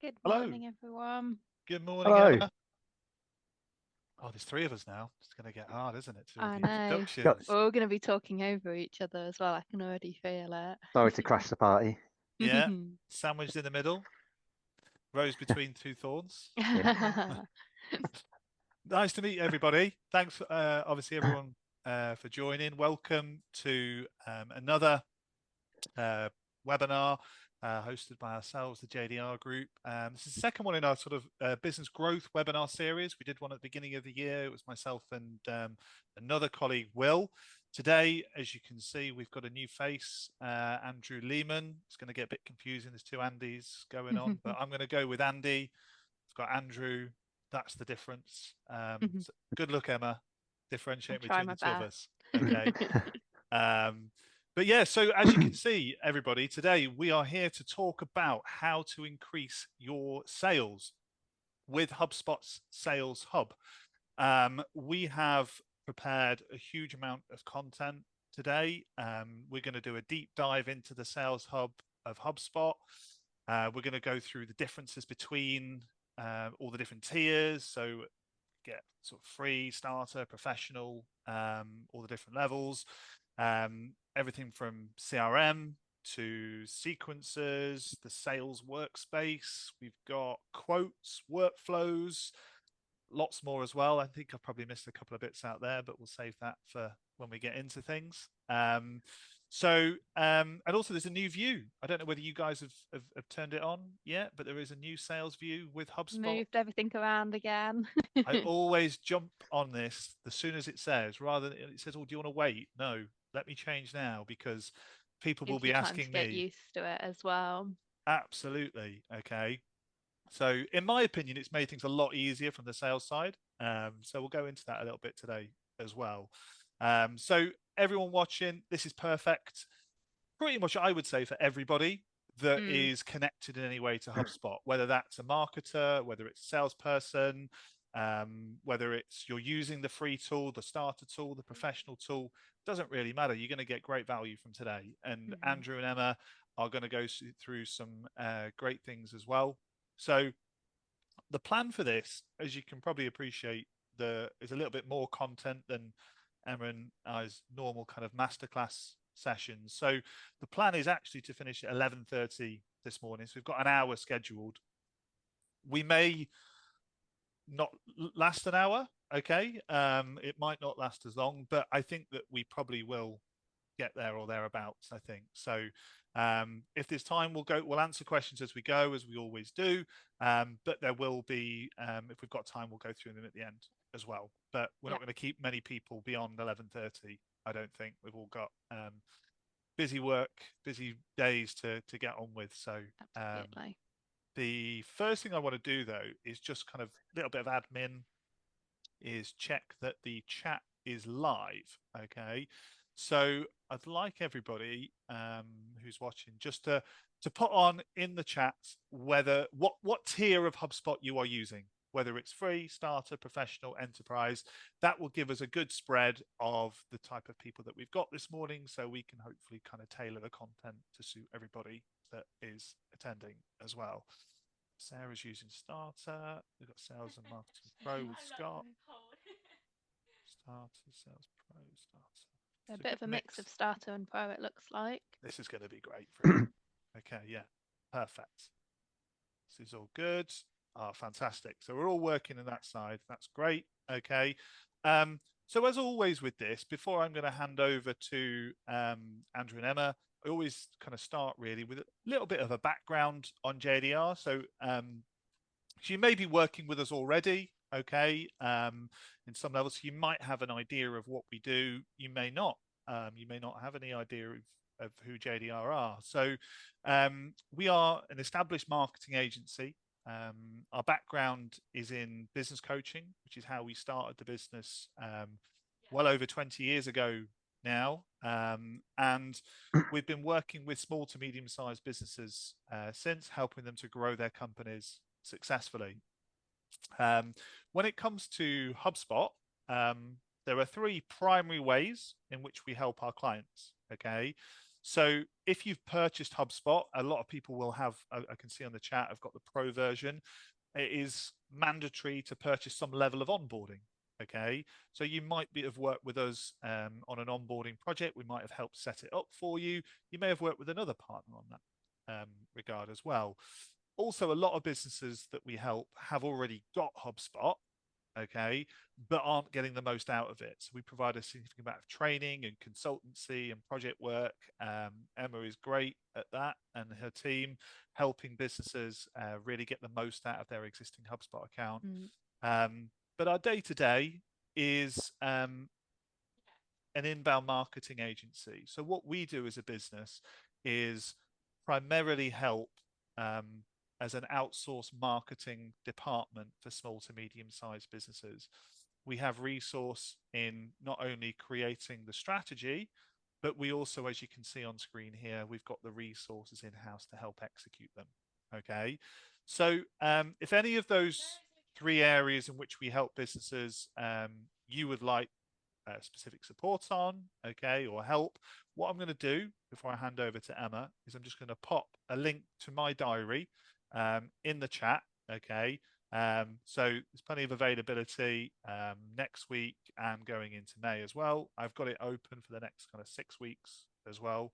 Good Hello. morning, everyone. Good morning, Hello. Emma. Oh, there's three of us now. It's going to get hard, isn't it, to do I the know. Got introductions? We're all going to be talking over each other as well. I can already feel sorry to crash the party. Yeah. Sandwiched in the middle, rose between two thorns. Yeah. it. Nice to meet everybody. Thanks, obviously, everyone, for joining. Welcome to another uh, webinar hosted by ourselves, the JDR Group. This is the second one in our sort of business growth webinar series. We did one at the beginning of the year. It was myself and another colleague, Will. Today, as you can see, we've got a new face, Andrew Lehman. It's going to get a bit confusing. There's two Andys going on, but I'm going to go with Andy. I've got Andrew. That's the difference. So good luck, Emma. I'll Differentiate try between my the two of best. us. Okay. But yeah, so as you can see, everybody, today we are here to talk about how to increase your sales with HubSpot's Sales Hub. We have prepared a huge amount of content today. We're going to do a deep dive into the Sales Hub of HubSpot. We're going to go through the differences between all the different tiers. So get sort of free, starter, professional, all the different levels. Everything from CRM to sequences, the sales workspace. We've got quotes, workflows, lots more as well. I think I've probably missed a couple of bits out there, but we'll save that for when we get into things. And also there's a new view. I don't know whether you guys have turned it on yet, but there is a new sales view with HubSpot. Moved everything around again. I always jump on this as soon as it says, rather than it says, "Oh, do you want to wait?" No, let me change now because people will Gives be you time to asking get me. used to it as well. Absolutely. Okay. So in my opinion, it's made things a lot easier from the sales side. So we'll go into that a little bit today as well. So everyone watching, this is perfect. Pretty much, I would say, for everybody that is connected in any way to HubSpot, whether that's a marketer, whether it's a salesperson, whether it's you're using the free tool, the starter tool, the professional tool, doesn't really matter. You're going to get great value from today. And Andrew and Emma are going to go through some great things as well. So the plan for this, as you can probably appreciate, is a little bit more content than Emma and I's normal kind of masterclass sessions. So the plan is actually to finish at 11:30 this morning. So we've got an hour scheduled. We may not last an hour. Okay. It might not last as long, but I think that we probably will get there or thereabouts, I think. So if there's time, we'll answer questions as we go, as we always do. But there will be, if we've got time, we'll go through them at the end as well. But we're not going to keep many people beyond 11:30. I don't think. We've all got busy work, busy days to get on with. So Absolutely. the first thing I want to do though is just kind of a little bit of admin, is check that the chat is live. Okay. So I'd like everybody who's watching just to put on in the chat whether what tier of HubSpot you are using, whether it's free, starter, professional, enterprise. That will give us a good spread of the type of people that we've got this morning, so we can hopefully kind of tailor the content to suit everybody that is attending as well. Sarah's using starter. We've got sales and marketing pro with Scott. Starter, sales pro, starter. A It's a bit good of a mix mix. of starter and pro, it looks like. This is going to be great for everyone. Okay, yeah, perfect. This is all good. Oh, fantastic. So we're all working on that side. That's great. Okay. So as always with this, before I'm going to hand over to Andrew and Emma, I always kind of start really with a little bit of a background on JDR. So you may be working with us already, okay, in some levels. So you might have an idea of what we do. You may not. You may not have any idea of who JDR are. So we are an established marketing agency. Our background is in business coaching, which is how we started the business well over 20 years ago now. And we've been working with small to medium-sized businesses since, helping them to grow their companies successfully. When it comes to HubSpot, there are three primary ways in which we help our clients. Okay, So if you've purchased HubSpot, a lot of people will have, I can see on the chat, I've got the pro version. It is mandatory to purchase some level of onboarding. Okay, so you might have worked with us on an onboarding project. We might have helped set it up for you. You may have worked with another partner on that regard as well. Also, a lot of businesses that we help have already got HubSpot, okay, but aren't getting the most out of it. So we provide a significant amount of training and consultancy and project work. Emma is great at that, and her team helping businesses really get the most out of their existing HubSpot account. Mm. But our day to day is an inbound marketing agency. So what we do as a business is primarily help as an outsourced marketing department for small to medium sized businesses. We have resource in not only creating the strategy, but we also, as you can see on screen here, we've got the resources in house to help execute them. Okay. So if any of those three areas in which we help businesses you would like specific support on, okay, or help, what I'm going to do before I hand over to Emma is I'm just going to pop a link to my diary in the chat, okay. So there's plenty of availability next week and going into May as well. I've got it open for the next kind of 6 weeks as well.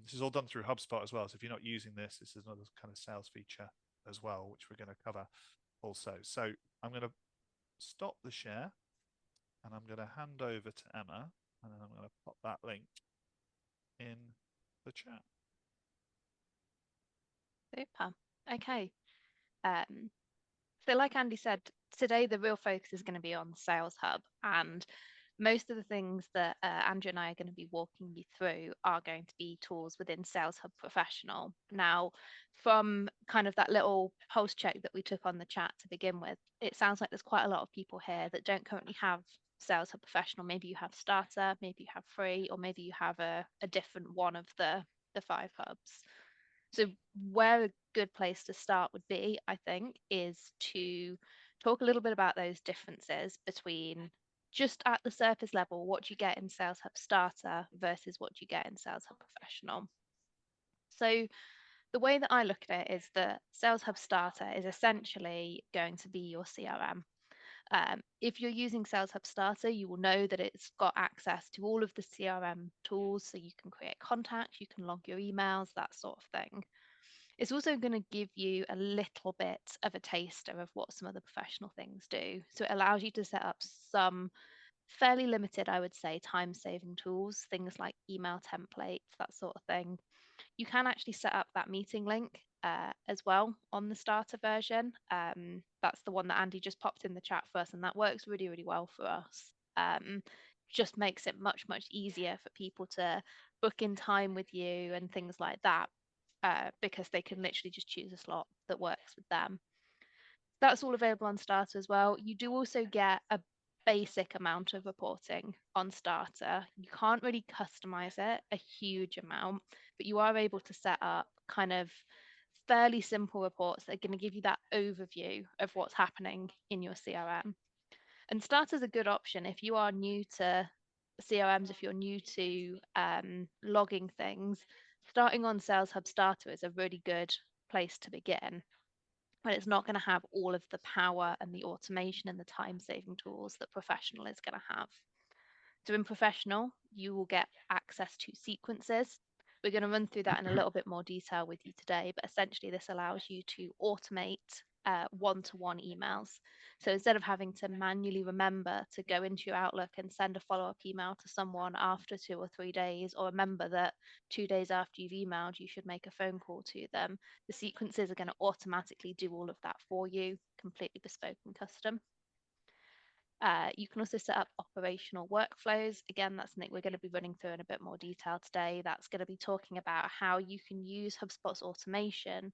This is all done through HubSpot as well. So if you're not using this, this is another kind of sales feature as well, which we're going to cover also. So I'm going to stop the share and I'm going to hand over to Emma, and then I'm going to pop that link in the chat. Super. Okay. Um, so like Andy said, today the real focus is going to be on Sales Hub, and most of the things that Andrew and I are going to be walking you through are going to be tools within Sales Hub Professional. Now, from kind of that little pulse check that we took on the chat to begin with, it sounds like there's quite a lot of people here that don't currently have Sales Hub Professional. Maybe you have Starter, maybe you have Free, or maybe you have a different one of the 5 hubs. So where a good place to start would be, I think, is to talk a little bit about those differences between just at the surface level, what you get in Sales Hub Starter versus what you get in Sales Hub Professional. So the way that I look at it is that Sales Hub Starter is essentially going to be your CRM. If you're using Sales Hub Starter, you will know that it's got access to all of the CRM tools, so you can create contacts, you can log your emails, that sort of thing. It's also going to give you a little bit of a taster of what some of the professional things do. So it allows you to set up some fairly limited, I would say, time saving tools, things like email templates, that sort of thing. You can actually set up that meeting link as well on the starter version. That's the one that Andy just popped in the chat first, and that works really, really well for us. Just makes it much, much easier for people to book in time with you and things like that, because they can literally just choose a slot that works with them. That's all available on Starter as well. You do also get a basic amount of reporting on Starter. You can't really customize it a huge amount, but you are able to set up kind of fairly simple reports that are going to give you that overview of what's happening in your CRM. And Starter is a good option if you are new to CRMs, if you're new to logging things. Starting on Sales Hub Starter is a really good place to begin, but it's not going to have all of the power and the automation and the time saving tools that Professional is going to have. So in Professional, you will get access to sequences. We're going to run through that in a little bit more detail with you today, but essentially this allows you to automate one-to-one emails. So instead of having to manually remember to go into your Outlook and send a follow-up email to someone after 2 or 3 days, or remember that 2 days after you've emailed, you should make a phone call to them, the sequences are going to automatically do all of that for you, completely bespoke and custom. You can also set up operational workflows. Again, that's something we're going to be running through in a bit more detail today. That's going to be talking about how you can use HubSpot's automation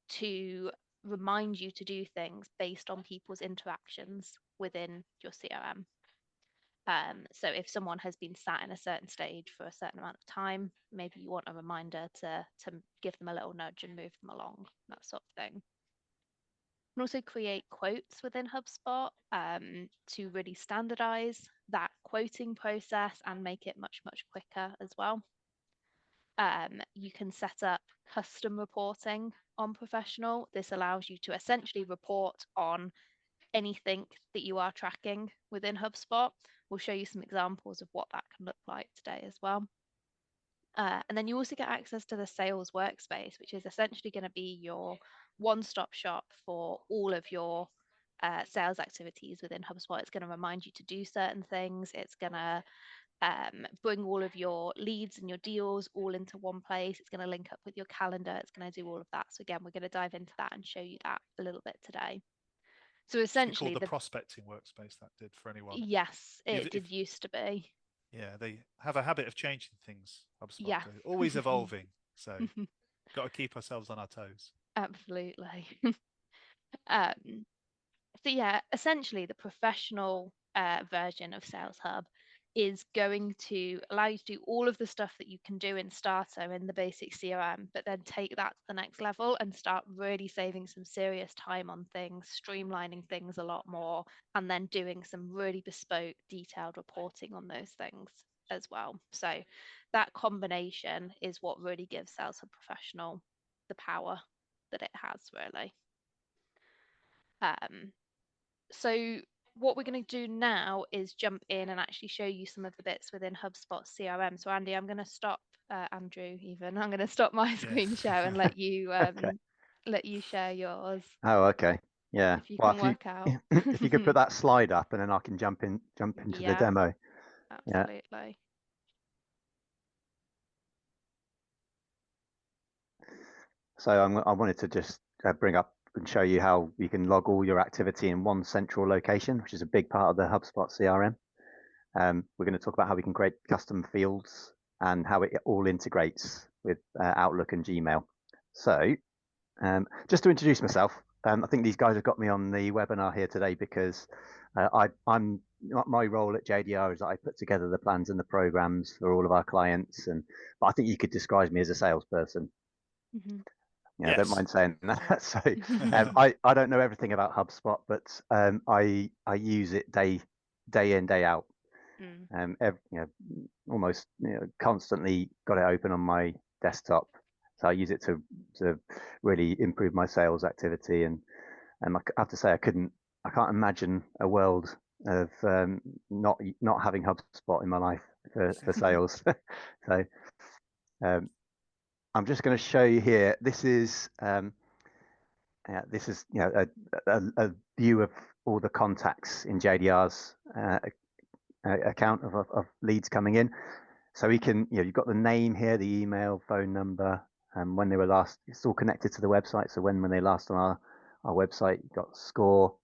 to remind you to do things based on people's interactions within your CRM. So if someone has been sat in a certain stage for a certain amount of time, maybe you want a reminder to give them a little nudge and move them along, that sort of thing. You can also create quotes within HubSpot to really standardize that quoting process and make it much, much quicker as well. You can set up custom reporting on Professional. This allows you to essentially report on anything that you are tracking within HubSpot. We'll show you some examples of what that can look like today as well. And then you also get access to the sales workspace, which is essentially going to be your one-stop shop for all of your sales activities within HubSpot. It's going to remind you to do certain things. It's going to bring all of your leads and your deals all into one place. It's going to link up with your calendar. It's going to do all of that. So again, we're going to dive into that and show you that a little bit today. So Used to be called essentially, the prospecting workspace. That did for anyone. yes, it If did used to be. Yeah, they have a habit of changing things. HubSpot Yeah. do, always evolving. So got to keep ourselves on our toes. Absolutely. um, so yeah, essentially the professional version of Sales Hub is going to allow you to do all of the stuff that you can do in Starter in the basic CRM, but then take that to the next level and start really saving some serious time on things, streamlining things a lot more, and then doing some really bespoke, detailed reporting on those things as well. So that combination is what really gives Sales Hub Professional the power that it has, really. Um, so what we're going to do now is jump in and actually show you some of the bits within HubSpot CRM. So Andy, I'm going to stop Andrew even. I'm going to stop my Yeah. screen share and Okay. let you share yours Oh, okay. Yeah. if you Well, can work out. if you could put that slide up, and then I can jump into the Yeah, demo. Yeah. absolutely. So I wanted to just bring up and show you how you can log all your activity in one central location, which is a big part of the HubSpot CRM. We're going to talk about how we can create custom fields and how it all integrates with Outlook and Gmail. So just to introduce myself, I think these guys have got me on the webinar here today because I'm my role at JDR is that I put together the plans and the programs for all of our clients, but I think you could describe me as a salesperson. Mm-hmm. Yeah, I don't Yes. mind saying that. So I don't know everything about HubSpot, but I use it day in, day out. Almost constantly got it open on my desktop. So I use it to really improve my sales activity, and I have to say I can't imagine a world of not having HubSpot in my life for sales. So I'm just going to show you here. This is a view of all the contacts in JDR's account of leads coming in. So we can, you've got the name here, the email, phone number, and when they were last. It's all connected to the website. So when they last on our website, you've got score,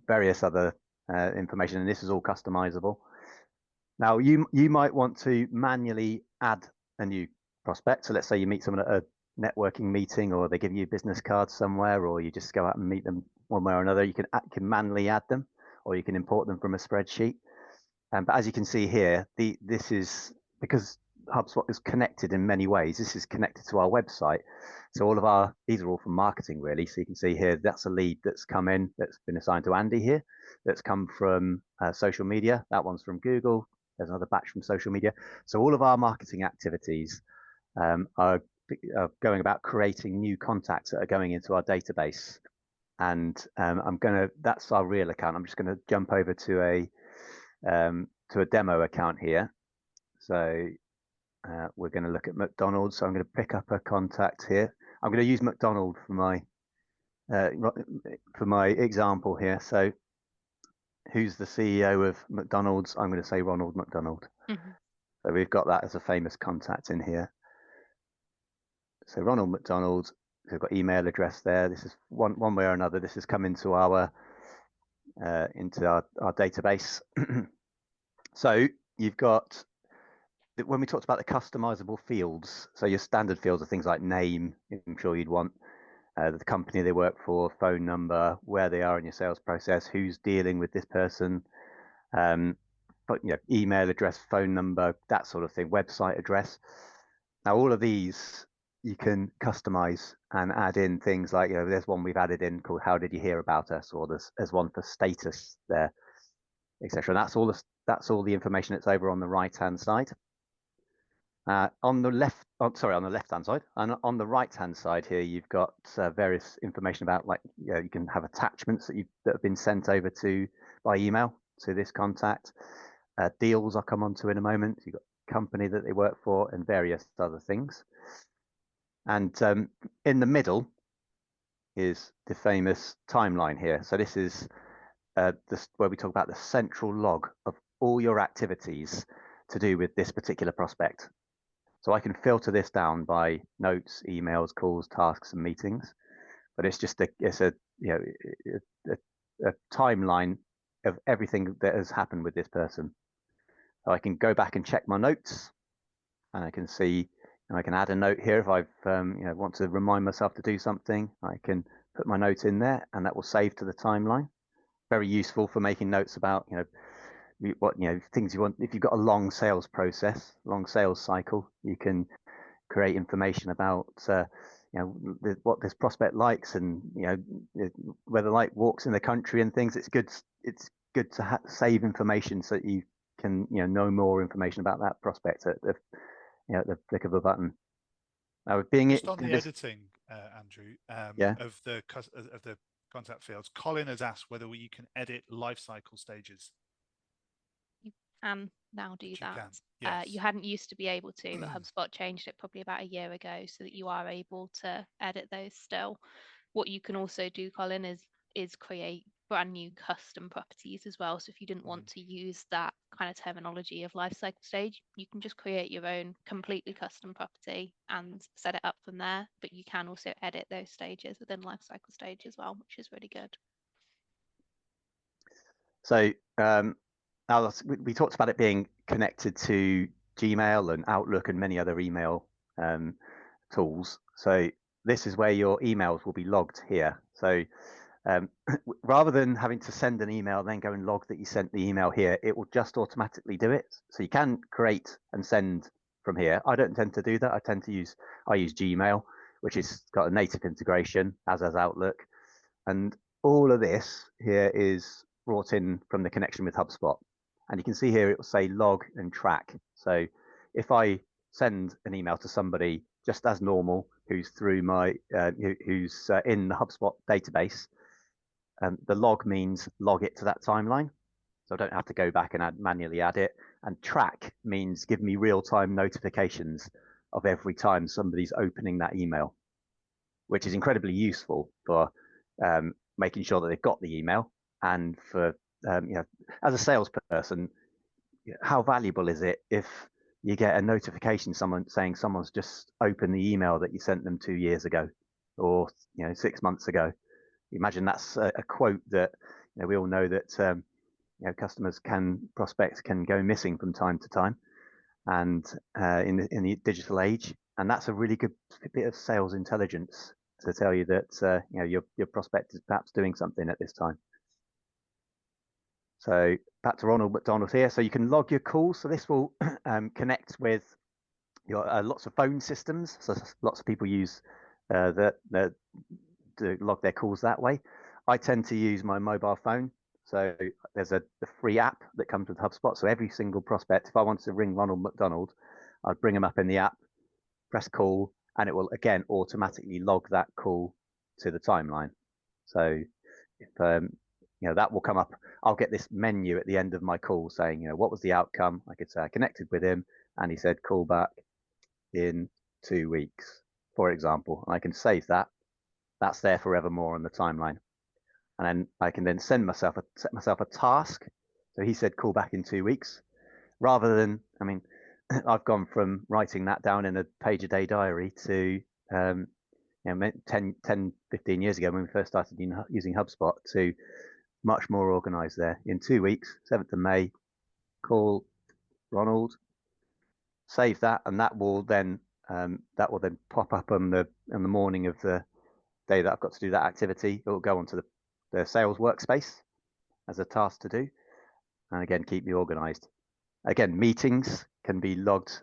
various other information, and this is all customizable. Now you might want to manually add a new prospect. So let's say you meet someone at a networking meeting, or they give you a business card somewhere, or you just go out and meet them one way or another. You can manually add them, or you can import them from a spreadsheet. But as you can see here, this is because HubSpot is connected in many ways. This is connected to our website. So these are all from marketing, really. So you can see here, that's a lead that's come in, that's been assigned to Andy here, that's come from social media. That one's from Google. There's another batch from social media. So all of our marketing activities are going about creating new contacts that are going into our database. And that's our real account. I'm just going to jump over to a demo account here. So we're going to look at McDonald's. So I'm going to pick up a contact here. I'm going to use McDonald for my example here. So who's the CEO of McDonald's? I'm going to say Ronald McDonald. Mm-hmm. So we've got that as a famous contact in here. So Ronald McDonald, we've got email address there. This is one way or another. This has come into our database. So you've got, when we talked about the customizable fields, so your standard fields are things like name, I'm sure you'd want, the company they work for, phone number, where they are in your sales process, who's dealing with this person, but email address, phone number, that sort of thing, website address. Now all of these you can customize and add in things like, there's one we've added in called "How did you hear about us?" or there's one for status there, etc. And that's all the information that's over on the right hand side. On the left, on the left-hand side, and on the right-hand side here, you've got various information about, like, you can have attachments that have been sent over by email to this contact. Deals I'll come on to in a moment. You've got company that they work for and various other things. And in the middle is the famous timeline here. So this is where we talk about the central log of all your activities to do with this particular prospect. So I can filter this down by notes, emails, calls, tasks, and meetings. But it's just a timeline of everything that has happened with this person. So I can go back and check my notes, and I can see, and I can add a note here if I've want to remind myself to do something. I can put my note in there, and that will save to the timeline. Very useful for making notes about what things you want. If you've got a long sales process, long sales cycle, you can create information about what this prospect likes, and whether like walks in the country and things. It's good to save information so that you can know more information about that prospect at the click of a button. Now, just on the editing, Andrew, yeah, of the contact fields, Colin has asked whether you can edit life cycle stages. You can now do that. Yes. You hadn't used to be able to, but HubSpot changed it probably about a year ago so that you are able to edit those still. What you can also do, Colin, is create brand new custom properties as well. So if you didn't want to use that kind of terminology of life cycle stage, you can just create your own completely custom property and set it up from there. But you can also edit those stages within life cycle stage as well, which is really good. So now we talked about it being connected to Gmail and Outlook and many other email tools. So this is where your emails will be logged here. So rather than having to send an email, then go and log that you sent the email here, it will just automatically do it. So you can create and send from here. I don't tend to do that. I use Gmail, which has got a native integration, as has Outlook. And all of this here is brought in from the connection with HubSpot. And you can see here it will say log and track. So if I send an email to somebody just as normal who's through my who's in the HubSpot database, the log means log it to that timeline. So I don't have to go back and manually add it. And track means give me real-time notifications of every time somebody's opening that email, which is incredibly useful for making sure that they've got the email. And for as a salesperson, how valuable is it if you get a notification saying someone's just opened the email that you sent them 2 years ago or 6 months ago? Imagine that's a quote that we all know that prospects can go missing from time to time, and in the digital age, and that's a really good bit of sales intelligence to tell you that your prospect is perhaps doing something at this time. So back to Ronald McDonald here. So you can log your calls. So this will connect with your lots of phone systems. So lots of people use to log their calls that way. I tend to use my mobile phone. So there's a free app that comes with HubSpot. So every single prospect, if I wanted to ring Ronald McDonald, I'd bring him up in the app, press call, and it will again automatically log that call to the timeline. So if that will come up, I'll get this menu at the end of my call saying, what was the outcome? I could say I connected with him and he said call back in 2 weeks, for example. I can save that. That's there forevermore on the timeline. And then I can then set myself a task. So he said call back in 2 weeks, rather than, I've gone from writing that down in a page a day diary to 10, 15 years ago when we first started using HubSpot, to much more organized there. In 2 weeks, 7th of May, call Ronald, save that, and that will then pop up on the morning of the day that I've got to do that activity. It will go onto the sales workspace as a task to do, and again keep me organized. Again, meetings can be logged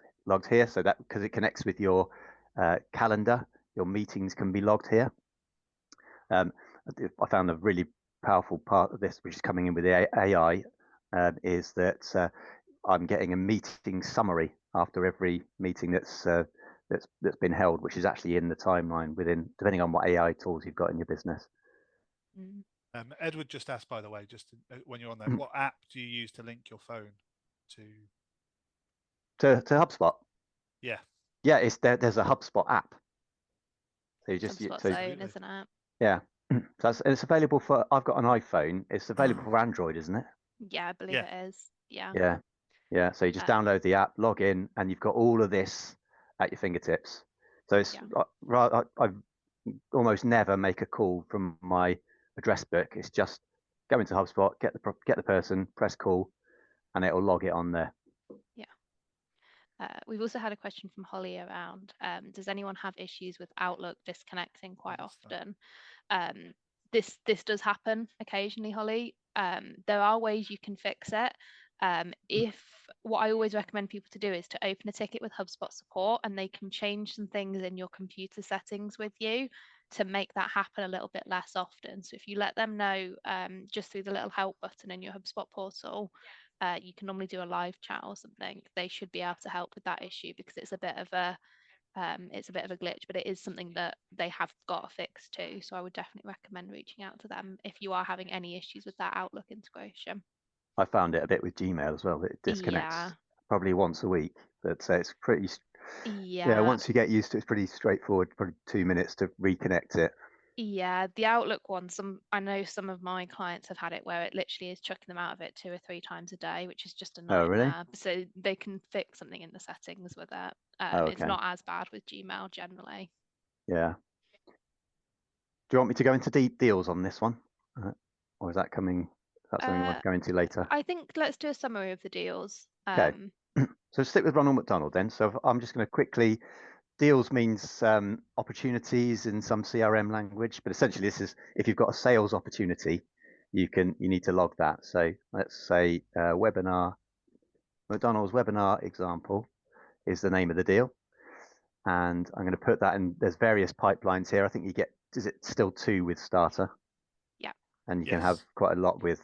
here, so that because it connects with your calendar, your meetings can be logged here. I found a really powerful part of this, which is coming in with the AI, is that I'm getting a meeting summary after every meeting that's been held, which is actually in the timeline within, depending on what AI tools you've got in your business. Mm. Edward just asked, by the way, just when you're on there, what app do you use to link your phone to? To HubSpot. Yeah. Yeah, it's there's a HubSpot app. So you just HubSpot's so, own, isn't it? yeah. So it's available for. I've got an iPhone. It's available for Android, isn't it? Yeah, I believe it is. Yeah. Yeah, yeah. So you just Um, download the app, log in, and you've got all of this at your fingertips. So it's yeah. I almost never make a call from my address book. It's just go into HubSpot, get the person, press call, and it'll log it on there. Yeah. We've also had a question from Holly around, does anyone have issues with Outlook disconnecting quite often? This does happen occasionally, Holly. There are ways you can fix it. If what I always recommend people to do is to open a ticket with HubSpot support, and they can change some things in your computer settings with you to make that happen a little bit less often. So if you let them know just through the little help button in your HubSpot portal, you can normally do a live chat or something. They should be able to help with that issue, because it's a bit of a glitch, but it is something that they have got a fix to. So I would definitely recommend reaching out to them if you are having any issues with that Outlook integration. I found it a bit with Gmail as well. It disconnects Yeah, probably once a week, but it's pretty. Yeah, yeah, once you get used to it, it's pretty straightforward. Probably 2 minutes to reconnect it. yeah. The Outlook one, I know some of my clients have had it where it literally is chucking them out of it 2 or 3 times a day, which is just a Oh, really? nightmare. So they can fix something in the settings with it. Oh, It's okay. not as bad with Gmail generally. Yeah. Do you want me to go into deals on this one, or is that coming? Is that something you want Uh, to go into later? I think let's do a summary of the deals. Okay. So stick with Ronald McDonald then. So I'm just going to quickly. Deals means opportunities in some CRM language, but essentially this is if you've got a sales opportunity, you need to log that. So let's say webinar, McDonald's webinar example is the name of the deal. And I'm going to put that in, there's various pipelines here. I think you get, is it still 2 with starter? Yeah. And you Yes. can have quite a lot with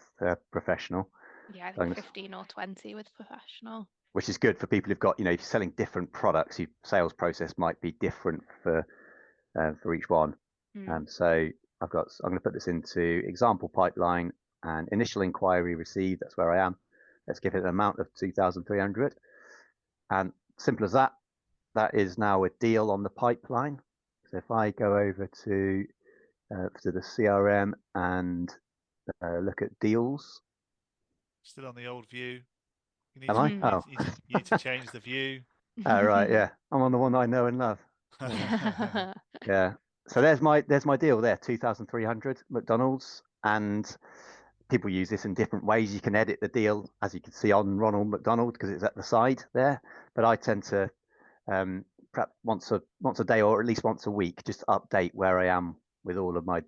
professional. Yeah, I So think 15 or 20 with professional. which is good for people who've got, if you're selling different products, your sales process might be different for each one. So I'm going to put this into example pipeline and initial inquiry received. That's where I am. Let's give it an amount of 2,300. And simple as that. That is now a deal on the pipeline. So if I go over to the CRM and look at deals. Still on the old view. Am I? Oh. You need to change the view. Oh, right, yeah. I'm on the one I know and love. Yeah. So there's my deal there, 2,300 McDonald's, and people use this in different ways. You can edit the deal, as you can see on Ronald McDonald, because it's at the side there. But I tend to perhaps once a day or at least once a week, just update where I am with all of my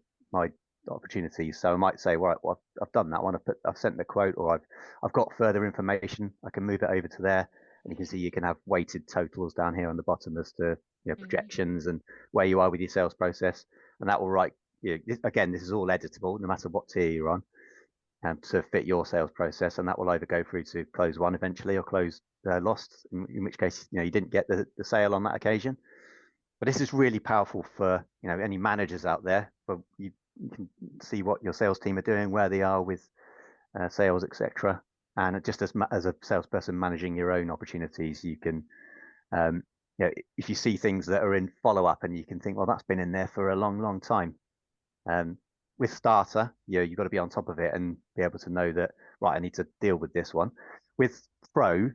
opportunities. So I might say, right, well, I've done that one. I've sent the quote, or I've got further information. I can move it over to there, and you can see you can have weighted totals down here on the bottom as to projections and where you are with your sales process, and that will write. Again, this is all editable, no matter what tier you're on, to fit your sales process, and that will either go through to close one eventually or close lost, in which case you didn't get the sale on that occasion. But this is really powerful for any managers out there. But you can see what your sales team are doing, where they are with sales, etc. And just as a salesperson managing your own opportunities, you can if you see things that are in follow up and you can think, well, that's been in there for a long time. With starter, you've got to be on top of it and be able to know that, right, I need to deal with this one. With pro,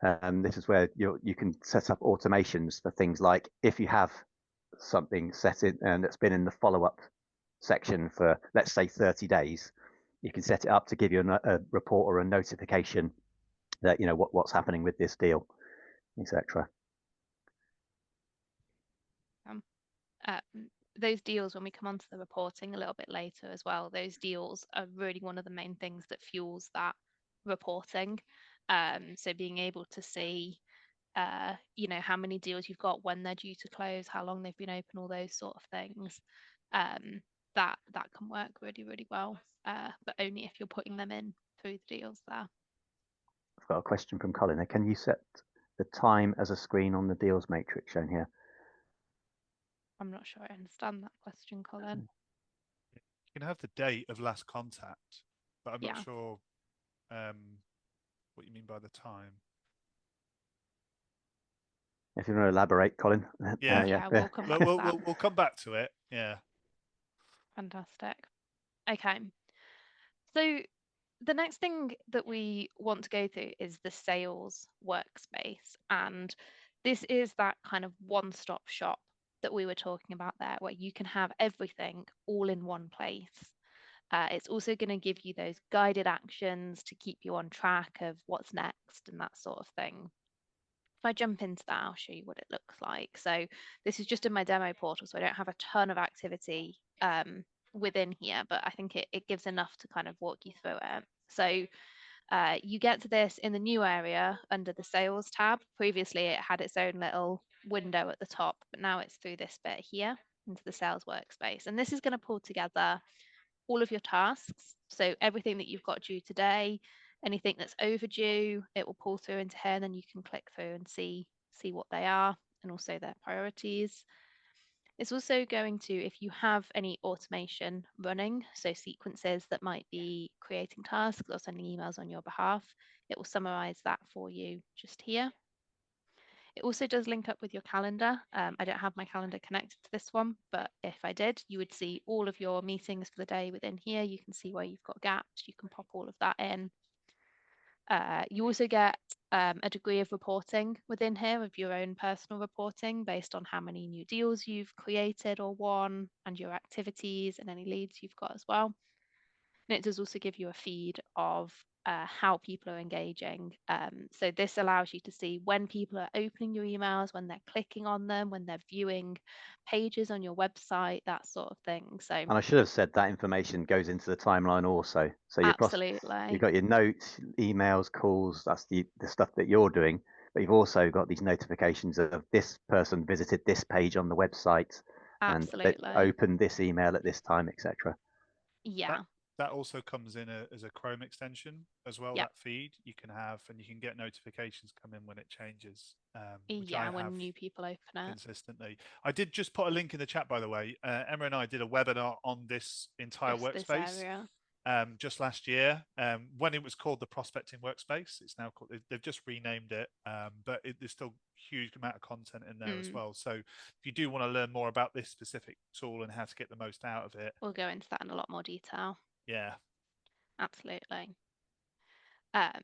this is where you can set up automations for things like if you have something set in and that's been in the follow-up section for, let's say, 30 days, you can set it up to give you a report or a notification that what's happening with this deal, etc. Um, those deals, when we come onto the reporting a little bit later as well, those deals are really one of the main things that fuels that reporting. So being able to see how many deals you've got, when they're due to close, how long they've been open, all those sort of things. That can work really, really well, but only if you're putting them in through the deals there. I've got a question from Colin. Can you set the time as a screen on the deals matrix shown here? I'm not sure I understand that question, Colin. You can have the date of last contact, but I'm not Yeah. sure what you mean by the time. If you want to elaborate, Colin. Yeah, we'll come back to that. We'll come back to it. Yeah. Fantastic. Okay. So the next thing that we want to go through is the sales workspace. And this is that kind of one-stop shop that we were talking about there, where you can have everything all in one place. It's also going to give you those guided actions to keep you on track of what's next and that sort of thing. If I jump into that, I'll show you what it looks like. So this is just in my demo portal, so I don't have a ton of activity within here, but I think it gives enough to kind of walk you through it. So you get to this in the new area under the sales tab. Previously, it had its own little window at the top, but now it's through this bit here into the sales workspace. And this is going to pull together all of your tasks. So everything that you've got due today, anything that's overdue, it will pull through into here, and then you can click through and see what they are and also their priorities. It's also going to, if you have any automation running, so sequences that might be creating tasks or sending emails on your behalf, it will summarize that for you just here. It also does link up with your calendar. I don't have my calendar connected to this one, but if I did, you would see all of your meetings for the day within here. You can see where you've got gaps. You can pop all of that in. You also get a degree of reporting within here of your own personal reporting based on how many new deals you've created or won and your activities and any leads you've got as well. And it does also give you a feed of how people are engaging. So this allows you to see when people are opening your emails, when they're clicking on them, when they're viewing pages on your website, that sort of thing. So, and I should have said that information goes into the timeline also. So you've absolutely, got your notes, emails, calls. That's the stuff that you're doing. But you've also got these notifications of this person visited this page on the website and absolutely, opened this email at this time, etc. yeah, That also comes in as a Chrome extension as well. yep, That feed you can have, and you can get notifications come in when it changes, which I yeah. have When new people open it, consistently. I did just put a link in the chat, by the way. Emma and I did a webinar on this entire just this workspace area. just last year when it was called the prospecting workspace. It's now called, they've just renamed it, but there's still huge amount of content in there as well. So if you do want to learn more about this specific tool and how to get the most out of it, We'll go into that in a lot more detail. yeah. Absolutely. Um,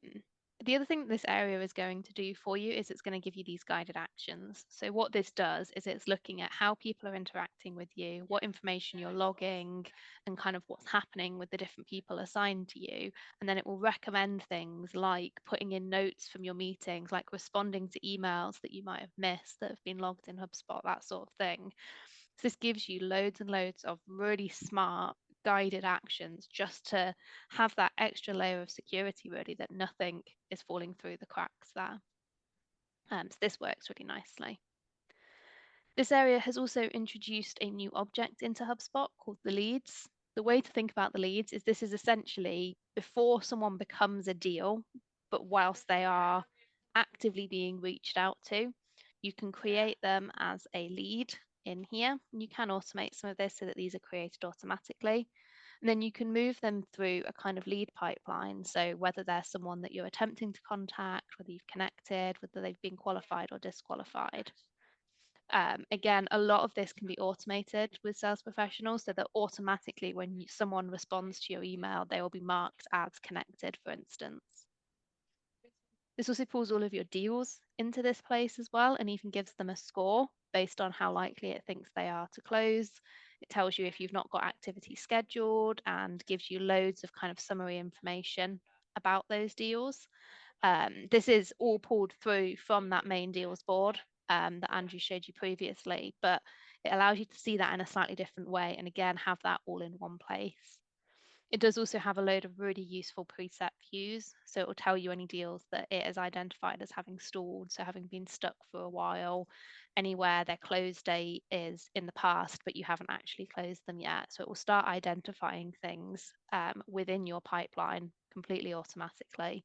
the other thing that this area is going to do for you is it's going to give you these guided actions. So what this does is it's looking at how people are interacting with you, what information you're logging, and kind of what's happening with the different people assigned to you. And then it will recommend things like putting in notes from your meetings, like responding to emails that you might have missed that have been logged in HubSpot, that sort of thing. So this gives you loads and loads of really smart guided actions just to have that extra layer of security, really, that nothing is falling through the cracks there. So this works really nicely. This area has also introduced a new object into HubSpot called the leads. The way to think about the leads is this is essentially before someone becomes a deal, but whilst they are actively being reached out to, you can create them as a lead in here. And you can automate some of this so that these are created automatically. And then you can move them through a kind of lead pipeline. So whether they're someone that you're attempting to contact, whether you've connected, whether they've been qualified or disqualified. Again, a lot of this can be automated with sales professionals so that automatically when someone responds to your email, they will be marked as connected, for instance. This also pulls all of your deals into this place as well and even gives them a score based on how likely it thinks they are to close. It tells you if you've not got activity scheduled and gives you loads of kind of summary information about those deals. This is all pulled through from that main deals board that Andrew showed you previously, but it allows you to see that in a slightly different way and again have that all in one place. It does also have a load of really useful preset views, so it will tell you any deals that it has identified as having stalled, so having been stuck for a while, anywhere their close date is in the past, but you haven't actually closed them yet. So it will start identifying things within your pipeline completely automatically.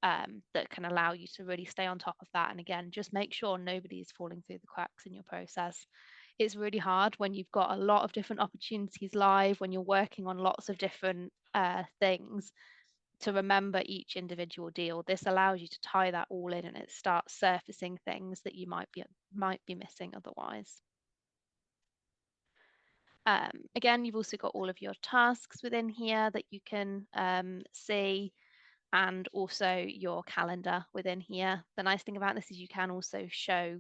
that can allow you to really stay on top of that. And again, just make sure nobody is falling through the cracks in your process. It's really hard when you've got a lot of different opportunities live, when you're working on lots of different things, to remember each individual deal. This allows you to tie that all in, and it starts surfacing things that you might be missing otherwise. Again, you've also got all of your tasks within here that you can see, and also your calendar within here. The nice thing about this is you can also show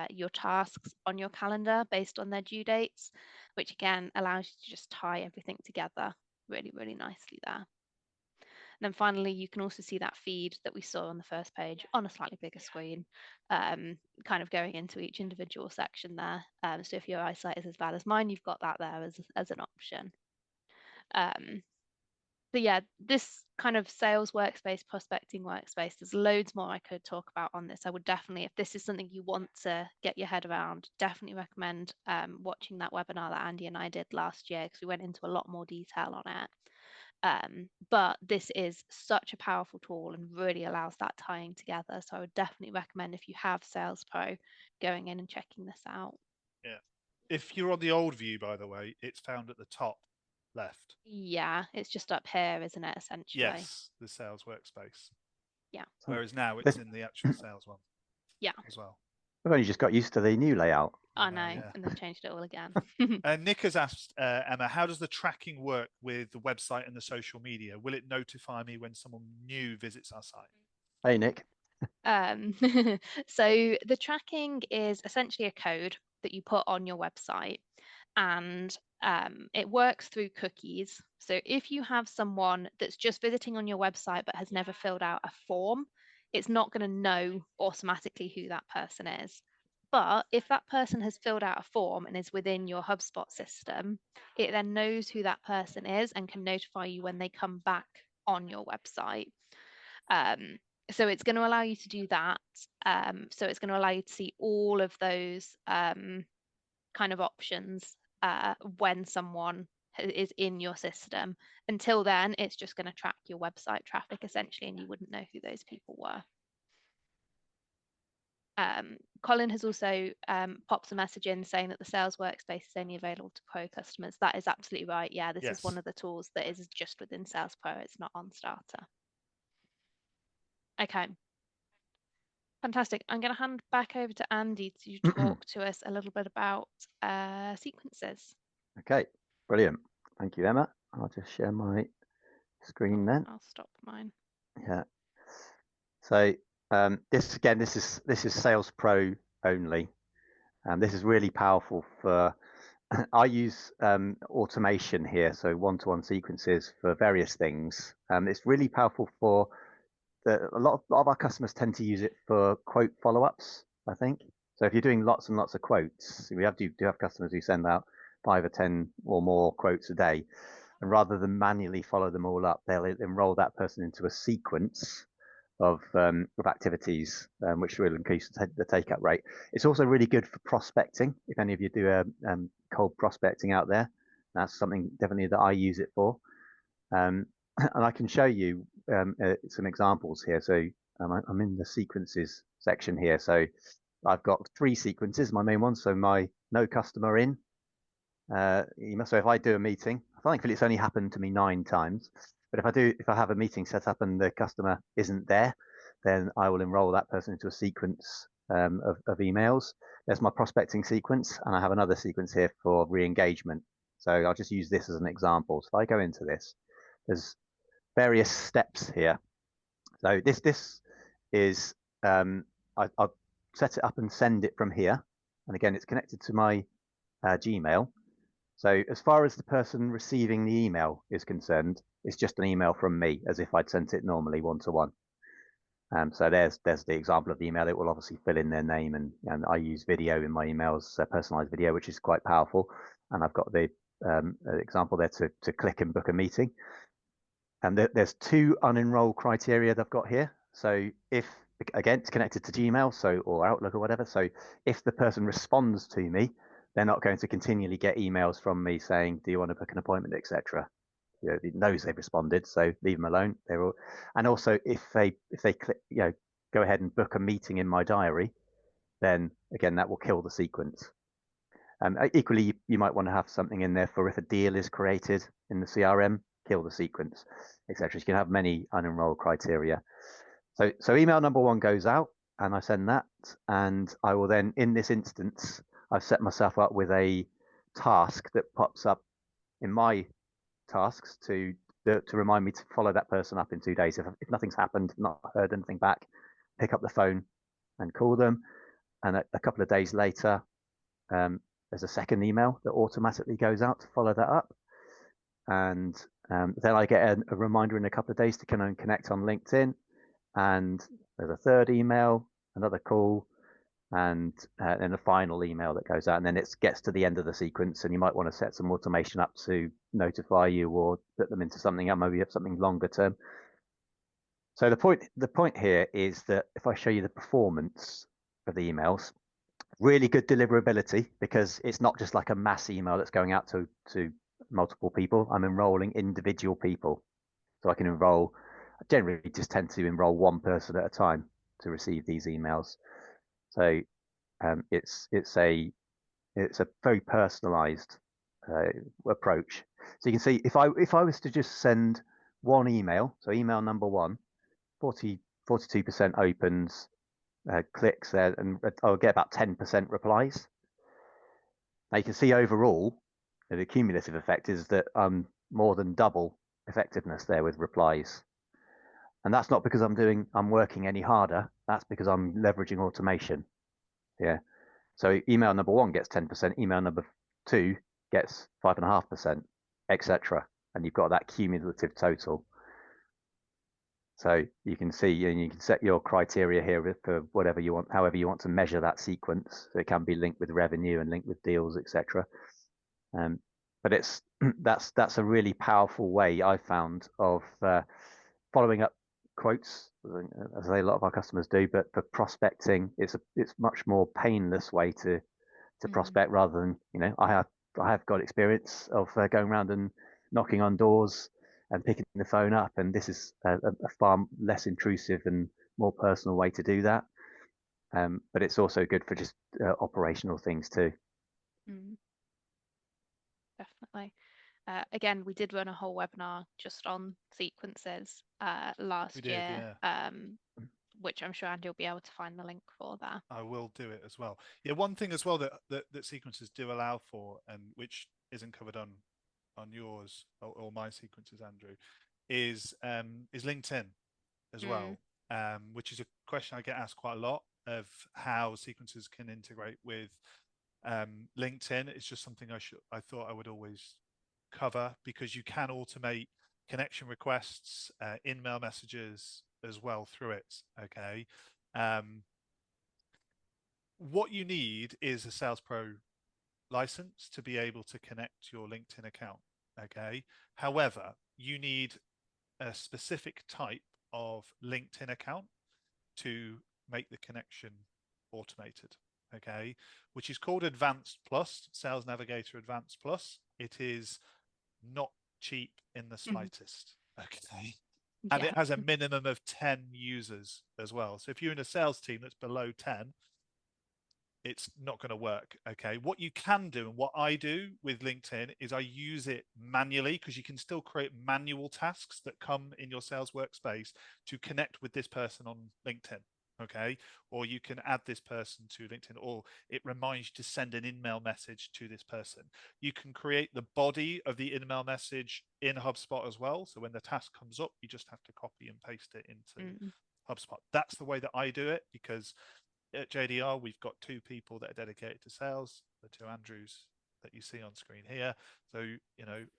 your tasks on your calendar based on their due dates, which again allows you to just tie everything together really, really nicely there. And then finally, you can also see that feed that we saw on the first page on a slightly bigger screen, kind of going into each individual section there. So if your eyesight is as bad as mine, you've got that there as an option. So yeah, this kind of sales workspace, prospecting workspace, there's loads more I could talk about on this. I would definitely, if this is something you want to get your head around, definitely recommend watching that webinar that Andy and I did last year, because we went into a lot more detail on it. But this is such a powerful tool and really allows that tying together. So I would definitely recommend, if you have Sales Pro, going in and checking this out. Yeah. If you're on the old view, by the way, it's found at the top left. Yeah, it's just up here, isn't it, essentially? Yes, the sales workspace. Yeah. Whereas now it's in the actual sales one. Yeah. As well. We've only just got used to the new layout. I know, yeah. And they've changed it all again. Nick has asked, Emma, how does the tracking work with the website and the social media? Will it notify me when someone new visits our site? Hey, Nick. So the tracking is essentially a code that you put on your website, and it works through cookies. So if you have someone that's just visiting on your website but has never filled out a form, it's not going to know automatically who that person is. But if that person has filled out a form and is within your HubSpot system, it then knows who that person is and can notify you when they come back on your website. So it's going to allow you to do that. So it's going to allow you to see all of those kind of options when someone is in your system. Until then, it's just going to track your website traffic essentially, and you wouldn't know who those people were. Colin has also popped a message in saying that the sales workspace is only available to Pro customers. That is absolutely right. Yeah, this is one of the tools that is just within Sales Pro. It's not on Starter. Okay. Fantastic. I'm going to hand back over to Andy to talk to us a little bit about sequences. Okay, brilliant. Thank you, Emma. I'll just share my screen then. I'll stop mine. Yeah. So this is Sales Pro only. This is really powerful for. I use automation here, so one-to-one sequences for various things. It's really powerful for a lot of our customers tend to use it for quote follow-ups, I think. So if you're doing lots and lots of quotes, we do have customers who send out 5 or 10 or more quotes a day, and rather than manually follow them all up, they'll enroll that person into a sequence of activities, which will increase the take-up rate. It's also really good for prospecting. If any of you do cold prospecting out there, that's something definitely that I use it for. And I can show you some examples here. So I'm in the sequences section here. So I've got 3 sequences, my main one. So my no customer in. So if I do a meeting, thankfully it's only happened to me 9 times. But if I have a meeting set up and the customer isn't there, then I will enroll that person into a sequence of emails. There's my prospecting sequence, and I have another sequence here for re-engagement. So I'll just use this as an example. So if I go into this, there's various steps here. So this is I'll set it up and send it from here. And again, it's connected to my Gmail. So as far as the person receiving the email is concerned, it's just an email from me, as if I'd sent it normally one-to-one. So there's the example of the email. It will obviously fill in their name, and I use video in my emails, personalized video, which is quite powerful. And I've got the example there to click and book a meeting. And there's 2 unenroll criteria that I've got here. So if, again, it's connected to Gmail, or Outlook or whatever. So if the person responds to me, they're not going to continually get emails from me saying, do you want to book an appointment, etc. it knows they've responded, so leave them alone. They're all, and also if they click, go ahead and book a meeting in my diary, then again that will kill the sequence. Equally, you might want to have something in there for if a deal is created in the CRM, kill the sequence, etc. You can have many unenrolled criteria. So email number 1 goes out, and I send that, and I will then, in this instance, I've set myself up with a task that pops up in my tasks to remind me to follow that person up in 2 days. If nothing's happened, not heard anything back, pick up the phone and call them. And a couple of days later, there's a second email that automatically goes out to follow that up. And then I get a reminder in a couple of days to connect on LinkedIn. And there's a third email, another call, and then a final email that goes out. And then it gets to the end of the sequence, and you might want to set some automation up to notify you or put them into something else, maybe something longer term. So the point here is that if I show you the performance of the emails, really good deliverability, because it's not just like a mass email that's going out to multiple people. I'm enrolling individual people. So I can enroll, I generally just tend to enroll one person at a time to receive these emails. So it's a very personalized approach. So you can see if I was to just send one email, so email number 1, 42% opens, clicks there, and I'll get about 10% replies. Now you can see overall, the cumulative effect is that I'm more than double effectiveness there with replies. And that's not because I'm working any harder. That's because I'm leveraging automation. Yeah. So email number 1 gets 10%, email number 2 gets 5.5%, etc. And you've got that cumulative total. So you can see, and you can set your criteria here for whatever you want, however you want to measure that sequence. So it can be linked with revenue and linked with deals, etc. But it's that's a really powerful way I found of following up quotes, as a lot of our customers do. But for prospecting, it's much more painless way to prospect, rather than, I have got experience of going around and knocking on doors and picking the phone up, and this is a far less intrusive and more personal way to do that. But it's also good for just operational things too. Definitely. Again, we did run a whole webinar just on sequences last year, yeah. which I'm sure Andy will be able to find the link for there. I will do it as well. Yeah, one thing as well that sequences do allow for, and which isn't covered on yours or my sequences, Andrew, is LinkedIn as well, which is a question I get asked quite a lot, of how sequences can integrate with LinkedIn. It's just something I thought I would always cover, because you can automate connection requests, in-mail messages as well through it. Okay. What you need is a Sales Pro license to be able to connect your LinkedIn account. Okay. However, you need a specific type of LinkedIn account to make the connection automated. Okay. Which is called Advanced Plus, Sales Navigator Advanced Plus. It is not cheap in the slightest. Okay. And it has a minimum of 10 users as well. So if you're in a sales team that's below 10, it's not going to work. Okay. What you can do, and what I do with LinkedIn, is I use it manually, because you can still create manual tasks that come in your sales workspace to connect with this person on LinkedIn. Okay. Or you can add this person to LinkedIn, or it reminds you to send an in-mail message to this person. You can create the body of the in-mail message in HubSpot as well. So when the task comes up, you just have to copy and paste it into HubSpot. That's the way that I do it, because at JDR, we've got 2 people that are dedicated to sales, the 2 Andrews that you see on screen here. So,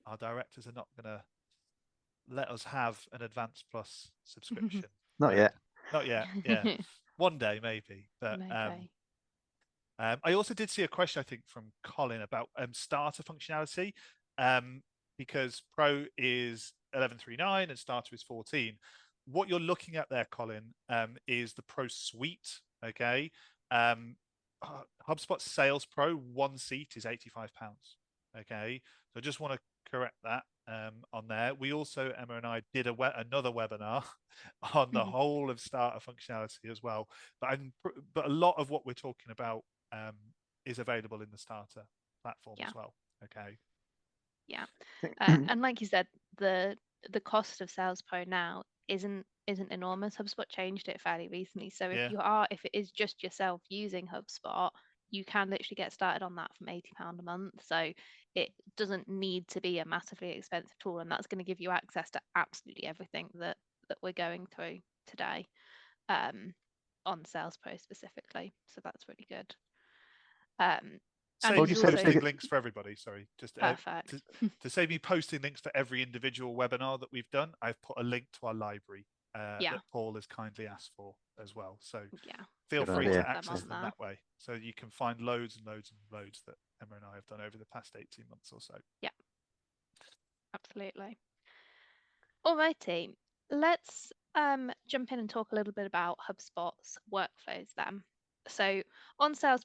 our directors are not going to let us have an Advanced Plus subscription. Not yet. Not yet. Yeah. One day, maybe. But Maybe. I also did see a question, I think, from Colin about starter functionality, because Pro is 11.3.9 and starter is 14. What you're looking at there, Colin, is the Pro Suite. Okay. HubSpot Sales Pro 1 seat is £85. Okay. So I just want to correct that on there. We also, Emma and I, did another webinar on the whole of starter functionality as well. But a lot of what we're talking about is available in the starter platform as well. Okay. Yeah. And like you said, the cost of Sales Pro now isn't enormous. HubSpot changed it fairly recently. So if it is just yourself using HubSpot, you can literally get started on that from £80 a month. So it doesn't need to be a massively expensive tool, and that's going to give you access to absolutely everything that we're going through today on Sales Pro specifically. So that's really good. Save you say posting links for everybody. Sorry, just perfect. To save me posting links for every individual webinar that we've done, I've put a link to our library that Paul has kindly asked for as well. So feel free to access them that way. So you can find loads and loads and loads that Emma and I have done over the past 18 months or so. Yeah, absolutely. Alrighty, let's jump in and talk a little bit about HubSpot's workflows then. So on Sales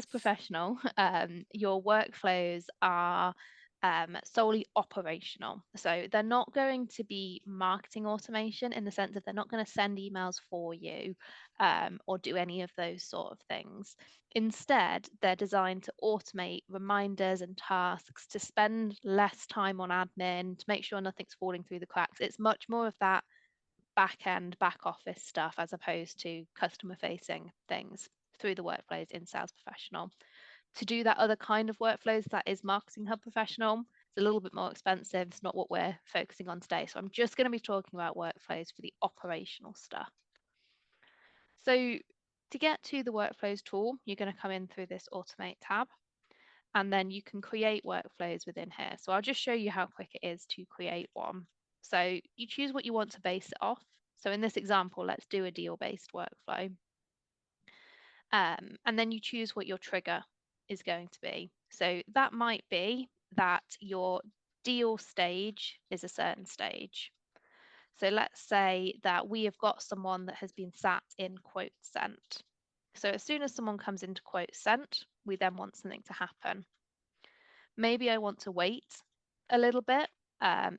Professional, your workflows are solely operational. So they're not going to be marketing automation in the sense that they're not going to send emails for you or do any of those sort of things. Instead, they're designed to automate reminders and tasks, to spend less time on admin, to make sure nothing's falling through the cracks. It's much more of that back office stuff as opposed to customer facing things through the workflows in Sales Professional. To do that other kind of workflows, that is Marketing Hub Professional, it's a little bit more expensive. It's not what we're focusing on today. So I'm just going to be talking about workflows for the operational stuff. So to get to the workflows tool, you're going to come in through this automate tab, and then you can create workflows within here. So I'll just show you how quick it is to create one. So you choose what you want to base it off. So in this example, let's do a deal-based workflow. And then you choose what your trigger is going to be. So that might be that your deal stage is a certain stage. So let's say that we have got someone that has been sat in quote sent. So as soon as someone comes into quote sent, we then want something to happen. Maybe I want to wait a little bit.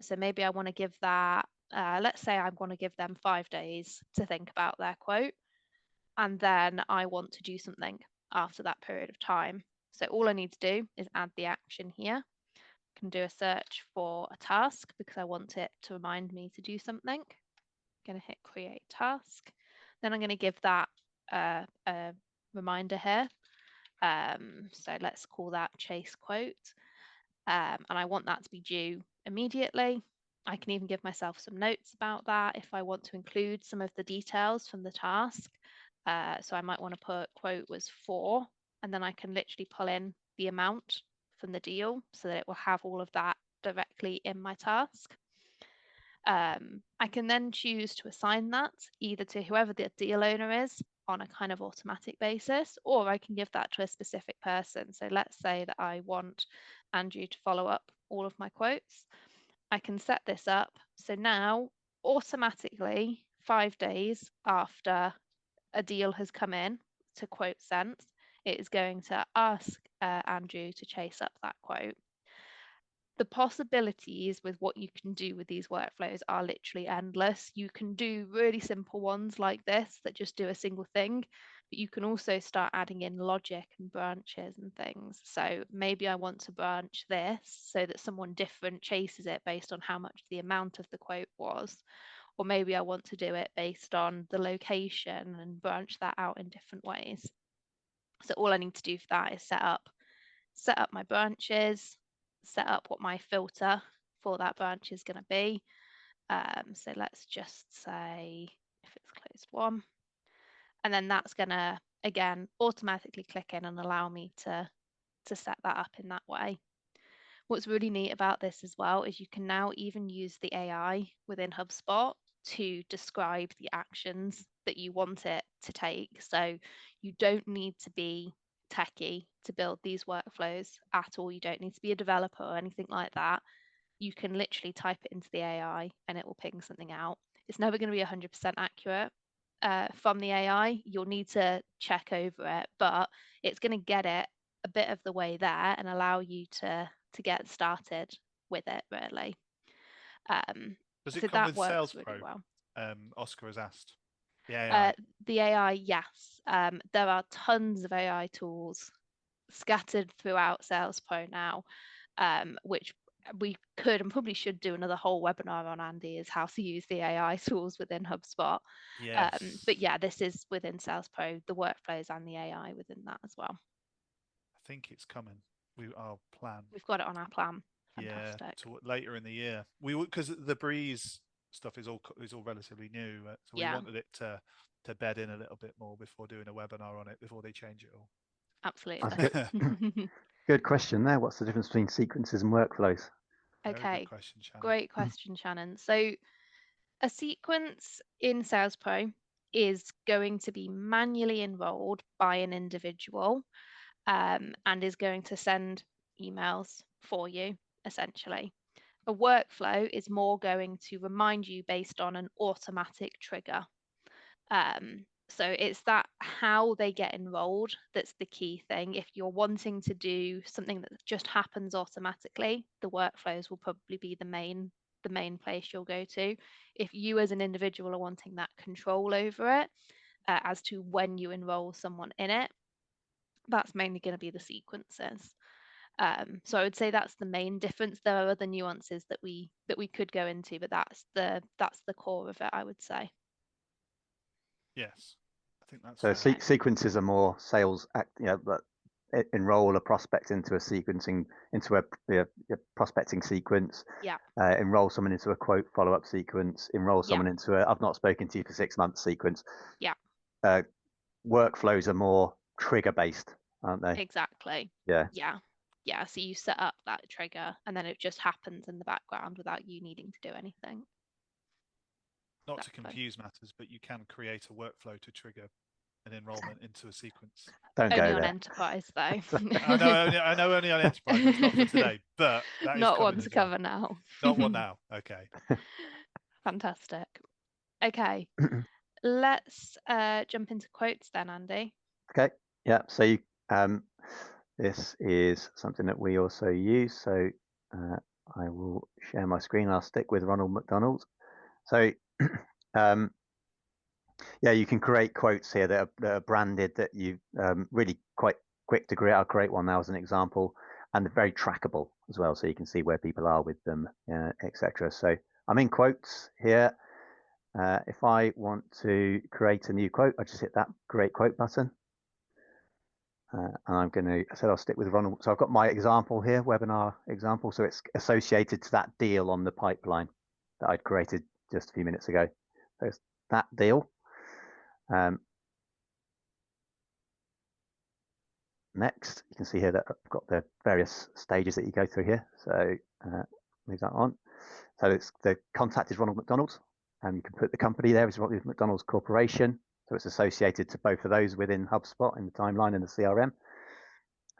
So maybe I want to give that, let's say I want to give them 5 days to think about their quote. And then I want to do something after that period of time. So all I need to do is add the action here. I can do a search for a task because I want it to remind me to do something. I'm going to hit create task. Then I'm going to give that a reminder here. So let's call that chase quote. And I want that to be due immediately. I can even give myself some notes about that if I want to include some of the details from the task. So I might want to put quote was 4, and then I can literally pull in the amount from the deal so that it will have all of that directly in my task. I can then choose to assign that either to whoever the deal owner is on a kind of automatic basis, or I can give that to a specific person. So let's say that I want Andrew to follow up all of my quotes. I can set this up. So now automatically 5 days after a deal has come in to quote sent, it is going to ask Andrew to chase up that quote. The possibilities with what you can do with these workflows are literally endless. You can do really simple ones like this that just do a single thing, but you can also start adding in logic and branches and things. So maybe I want to branch this so that someone different chases it based on how much the amount of the quote was. Or maybe I want to do it based on the location and branch that out in different ways. So all I need to do for that is set up my branches, set up what my filter for that branch is going to be. So let's just say if it's closed one, and then that's going to, again, automatically click in and allow me to set that up in that way. What's really neat about this as well is you can now even use the AI within HubSpot to describe the actions that you want it to take. So you don't need to be techie to build these workflows at all. You don't need to be a developer or anything like that. You can literally type it into the AI and it will ping something out. It's never going to be 100% accurate from the AI. You'll need to check over it, but it's going to get it a bit of the way there and allow you to get started with it, really. Does So it come that with works Sales really Pro? well. Oscar has asked. The AI. The AI, yes. There are tons of AI tools scattered throughout Sales Pro now, which we could and probably should do another whole webinar on, Andy, is how to use the AI tools within HubSpot. Yes. But yeah, this is within Sales Pro, the workflows and the AI within that as well. I think it's coming. Our plan. We've got it on our plan. Yeah, Fantastic. to later in the year. Because the Breeze stuff is all relatively new, so we Yeah. wanted it to bed in a little bit more before doing a webinar on it before they change it all. Absolutely. Good question there. What's the difference between sequences and workflows? Very Okay. good question, Shannon. Great question, Shannon. So a sequence in Sales Pro is going to be manually enrolled by an individual, and is going to send emails for you, essentially. A workflow is more going to remind you based on an automatic trigger. So it's that how they get enrolled that's the key thing. If you're wanting to do something that just happens automatically, the workflows will probably be the main place you'll go to. If you as an individual are wanting that control over it, as to when you enroll someone in it, that's mainly going to be the sequences. So I would say that's the main difference. There are other nuances that we could go into, but that's the core of it, I would say. Yes, I think that's So fair. sequences are more sales but enroll a prospect into a sequencing, into a prospecting sequence. Yeah. Enroll someone into a quote follow-up sequence. Enroll someone Yeah. into a I've not spoken to you for 6 months sequence. Yeah. Workflows are more trigger based, aren't they? Exactly. Yeah. Yeah. So you set up that trigger and then it just happens in the background without you needing to do anything. Not to confuse matters, but you can create a workflow to trigger an enrollment into a sequence. Don't only go on there. Enterprise, though. I know only on Enterprise. It's not for today, but that is Not coming one to as well. cover now. Not one now. Okay. Fantastic. Okay. Let's jump into quotes then, Andy. Okay. Yeah. So you, this is something that we also use. So I will share my screen. I'll stick with Ronald McDonald. So yeah, you can create quotes here that are branded, that you really quite quick to create. I'll create one now as an example, and they're very trackable as well, so you can see where people are with them, etc. So I'm in quotes here. If I want to create a new quote, I just hit that create quote button. And I'm going to, I said I'll stick with Ronald. So I've got my example here, webinar example. So it's associated to that deal on the pipeline that I'd created just a few minutes ago. So it's that deal. Next, you can see here that I've got the various stages that you go through here. So move that on. So it's the contact is Ronald McDonald, and you can put the company there as Ronald McDonald's Corporation. So it's associated to both of those within HubSpot in the timeline and the CRM.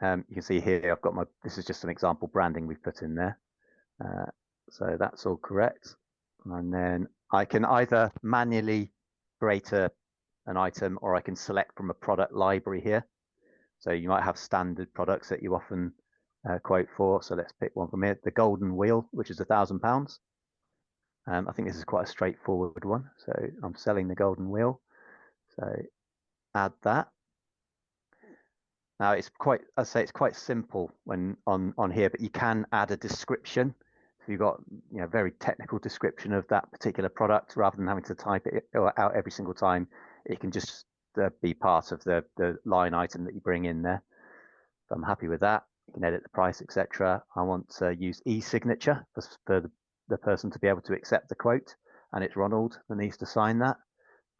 You can see here I've got my, this is just an example branding we've put in there. So that's all correct. And then I can either manually create an item, or I can select from a product library here. So you might have standard products that you often quote for. So let's pick one from here, the golden wheel, which is £1,000. I think this is quite a straightforward one. So I'm selling the golden wheel. So add that. Now it's quite, I'd say it's quite simple when on here, but you can add a description. So you've got very technical description of that particular product, rather than having to type it out every single time. It can just be part of the line item that you bring in there. So I'm happy with that. You can edit the price, etc. I want to use e-signature for the person to be able to accept the quote, and it's Ronald that needs to sign that.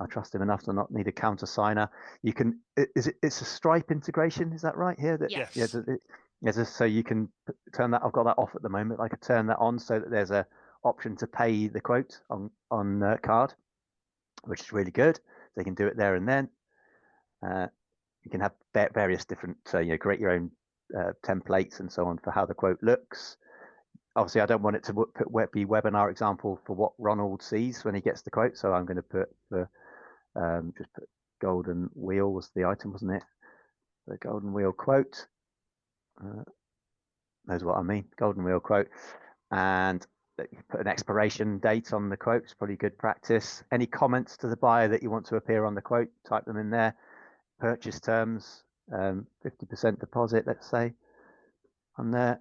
I trust him enough to not need a countersigner. You can, it's a Stripe integration, is that right here? Yes. Yeah, so you can turn that, I've got that off at the moment. I could turn that on so that there's a option to pay the quote on card, which is really good. So you can do it there and then. You can have various different, create your own templates and so on for how the quote looks. Obviously, I don't want it to be webinar example for what Ronald sees when he gets the quote. So I'm going to put just put golden wheel was the item, wasn't it? The golden wheel quote. Knows what I mean. Golden wheel quote. and you put an expiration date on the quote. It's probably good practice. Any comments to the buyer that you want to appear on the quote, type them in there. Purchase terms, 50% deposit, let's say, on there.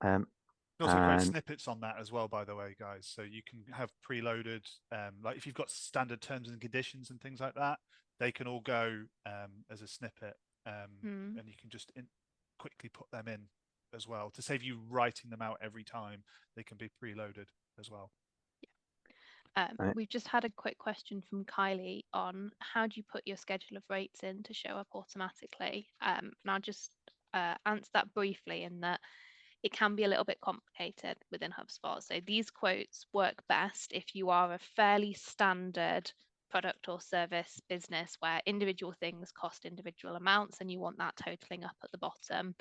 Also create And snippets on that as well, by the way, guys. So you can have preloaded, like if you've got standard terms and conditions and things like that, they can all go as a snippet, and you can just quickly put them in as well to save you writing them out every time. They can be preloaded as well. Right. We've just had a quick question from Kylie on how do you put your schedule of rates in to show up automatically? And I'll just answer that briefly in that it can be a little bit complicated within HubSpot. So these quotes work best if you are a fairly standard product or service business where individual things cost individual amounts and you want that totaling up at the bottom.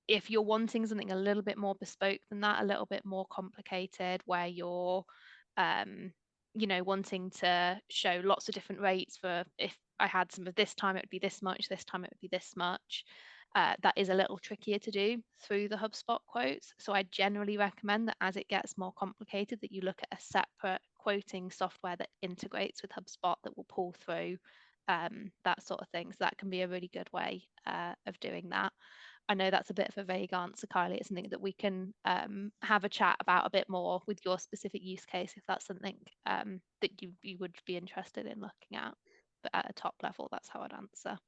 If you're wanting something a little bit more bespoke than that, a little bit more complicated, where you're wanting to show lots of different rates for if I had some of this time, it would be this much, this time it would be this much. That is a little trickier to do through the HubSpot quotes. So I generally recommend that as it gets more complicated, that you look at a separate quoting software that integrates with HubSpot that will pull through that sort of thing. So that can be a really good way of doing that. I know that's a bit of a vague answer, Kylie. It's something that we can have a chat about a bit more with your specific use case, if that's something that you would be interested in looking at. But at a top level, that's how I'd answer.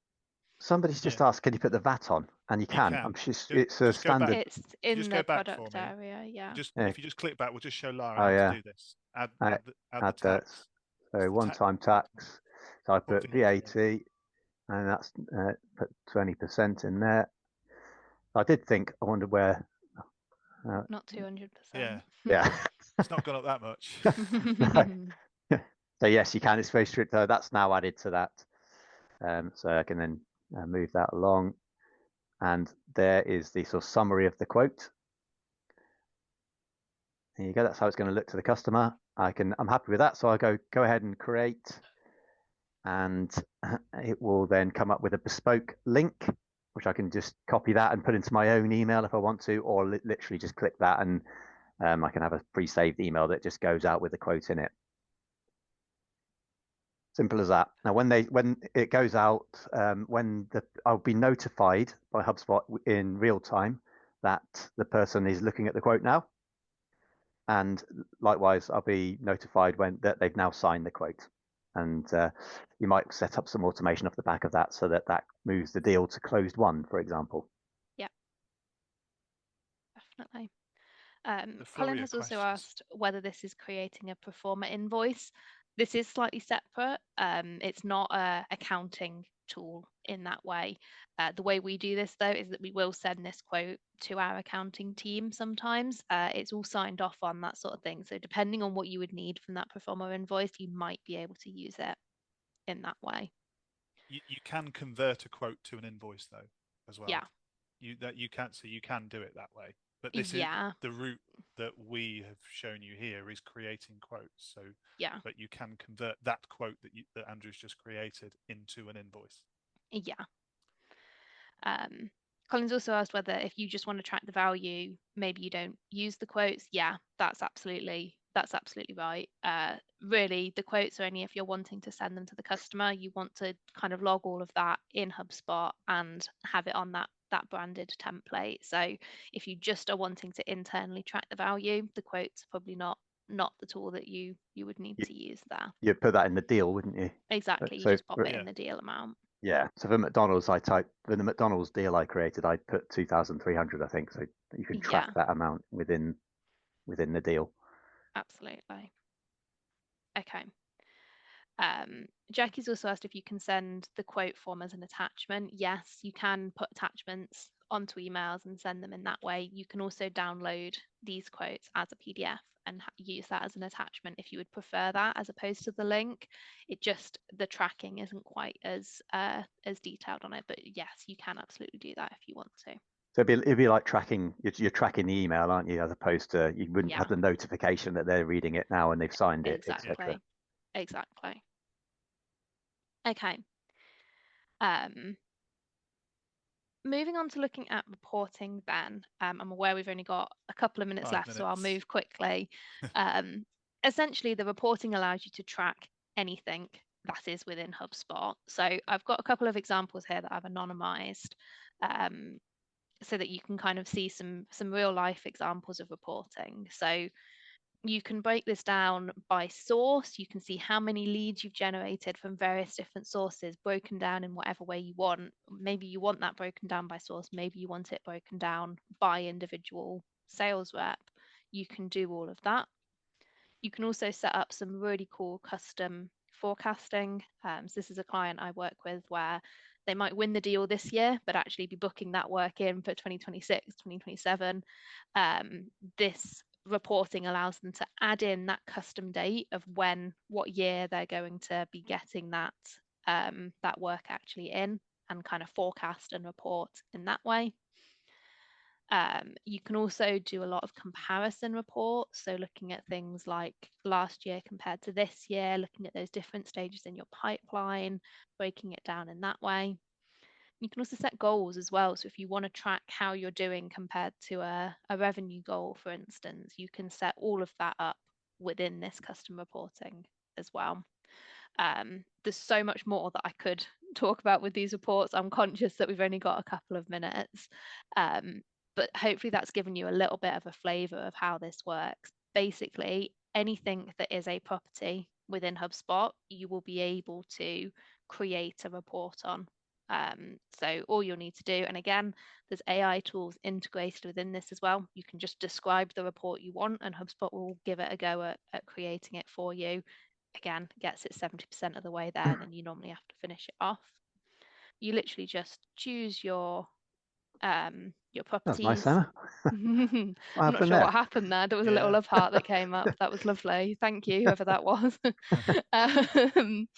Somebody's just asked, can you put the VAT on? And you can. I'm just, it's a just go back. standard. It's in just the go back for product me. area, yeah. If you just click back, we'll just show Lara Oh, how yeah. to do this. Add the Add tax. So one-time tax. So I put VAT, in. and that's put 20% in there. I did think, I wonder where. Not 200%. Yeah. It's not gone up that much. No. So yes, you can. It's very strict. That's now added to that. So I can then move that along. And there is the sort of summary of the quote. There you go. That's how it's going to look to the customer. I'm happy with that. So I go ahead and create, and it will then come up with a bespoke link, which I can just copy that and put into my own email if I want to, or literally just click that and I can have a pre-saved email that just goes out with the quote in it. Simple as that. Now, when it goes out, I'll be notified by HubSpot in real time that the person is looking at the quote now, and likewise, I'll be notified that they've now signed the quote. And you might set up some automation off the back of that so that moves the deal to closed won, for example. Yeah, definitely. The Colin has also asked whether this is creating a pro forma invoice. This is slightly separate. It's not a accounting tool in that way. The way we do this, though, is that we will send this quote to our accounting team sometimes. It's all signed off on, that sort of thing. So depending on what you would need from that pro forma invoice, you might be able to use it in that way. You can convert a quote to an invoice, though, as well. Yeah. You can do it that way. But this is the route that we have shown you here is creating quotes. So yeah, but you can convert that quote that Andrew's just created into an invoice. Yeah. Colin's also asked whether if you just want to track the value, maybe you don't use the quotes. Yeah, that's absolutely right. Really, the quotes are only if you're wanting to send them to the customer. You want to kind of log all of that in HubSpot and have it on that branded template. So if you just are wanting to internally track the value, the quotes are probably not the tool that you would need to use there. You'd put that in the deal, wouldn't you? Exactly. You just pop it in the deal amount. Yeah. So for McDonald's, for the McDonald's deal I created, I put 2,300, I think. So you can track that amount within the deal. Absolutely. Okay. Jackie's also asked if you can send the quote form as an attachment. Yes, you can put attachments onto emails and send them in that way. You can also download these quotes as a PDF and use that as an attachment if you would prefer that, as opposed to the link. The tracking isn't quite as detailed on it, but yes, you can absolutely do that if you want to. So it'd be like tracking. You're tracking the email, aren't you? As opposed to you wouldn't have the notification that they're reading it now and they've signed it, etc. Exactly. Okay. moving on to looking at reporting then, I'm aware we've only got a couple of minutes 5 left, so I'll minutes. move quickly. Essentially, the reporting allows you to track anything that is within HubSpot. So I've got a couple of examples here that I've anonymized, so that you can kind of see some real life examples of reporting. So you can break this down by source. You can see how many leads you've generated from various different sources, broken down in whatever way you want. Maybe you want that broken down by source. Maybe you want it broken down by individual sales rep. You can do all of that. You can also set up some really cool custom forecasting. So this is a client I work with where they might win the deal this year, but actually be booking that work in for 2026, 2027. This reporting allows them to add in that custom date of what year they're going to be getting that that work actually in, and kind of forecast and report in that way. You can also do a lot of comparison reports, so looking at things like last year compared to this year, looking at those different stages in your pipeline, breaking it down in that way. You can also set goals as well. So if you want to track how you're doing compared to a revenue goal, for instance, you can set all of that up within this custom reporting as well. There's so much more that I could talk about with these reports. I'm conscious that we've only got a couple of minutes, but hopefully that's given you a little bit of a flavor of how this works. Basically, anything that is a property within HubSpot, you will be able to create a report on. So all you'll need to do, and again, there's AI tools integrated within this as well. You can just describe the report you want, and HubSpot will give it a go at creating it for you. Again, gets it 70% of the way there, and then you normally have to finish it off. You literally just choose your That's nice, properties. Emma. I'm What not happened sure there? what happened there. There was a little Yeah. love heart that came up. That was lovely. Thank you, whoever that was. um,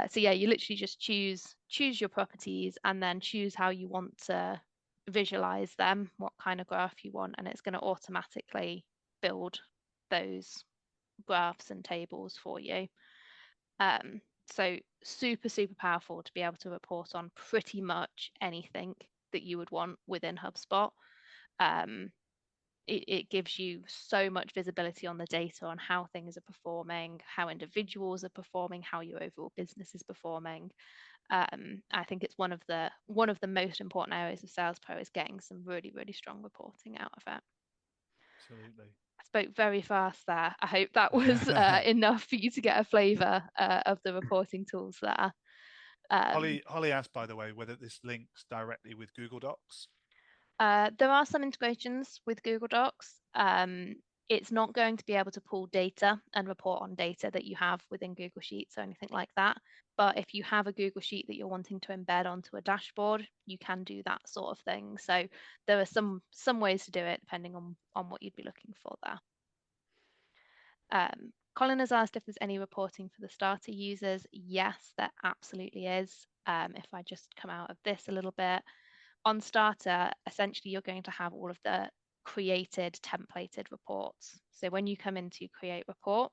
so yeah, you literally just choose your properties and then choose how you want to visualize them, what kind of graph you want, and it's going to automatically build those graphs and tables for you. So super, super powerful to be able to report on pretty much anything that you would want within HubSpot. It gives you so much visibility on the data, on how things are performing, how individuals are performing, how your overall business is performing. I think it's one of the most important areas of Sales Pro is getting some really, really strong reporting out of it. Absolutely. I spoke very fast there. I hope that was enough for you to get a flavour of the reporting tools there. Holly asked, by the way, whether this links directly with Google Docs. There are some integrations with Google Docs. It's not going to be able to pull data and report on data that you have within Google Sheets or anything like that. But if you have a Google Sheet that you're wanting to embed onto a dashboard, you can do that sort of thing. So there are some ways to do it depending on what you'd be looking for there. Colin has asked if there's any reporting for the starter users. Yes, there absolutely is. If I just come out of this a little bit, on starter, essentially you're going to have all of the created templated reports. So when you come into create report,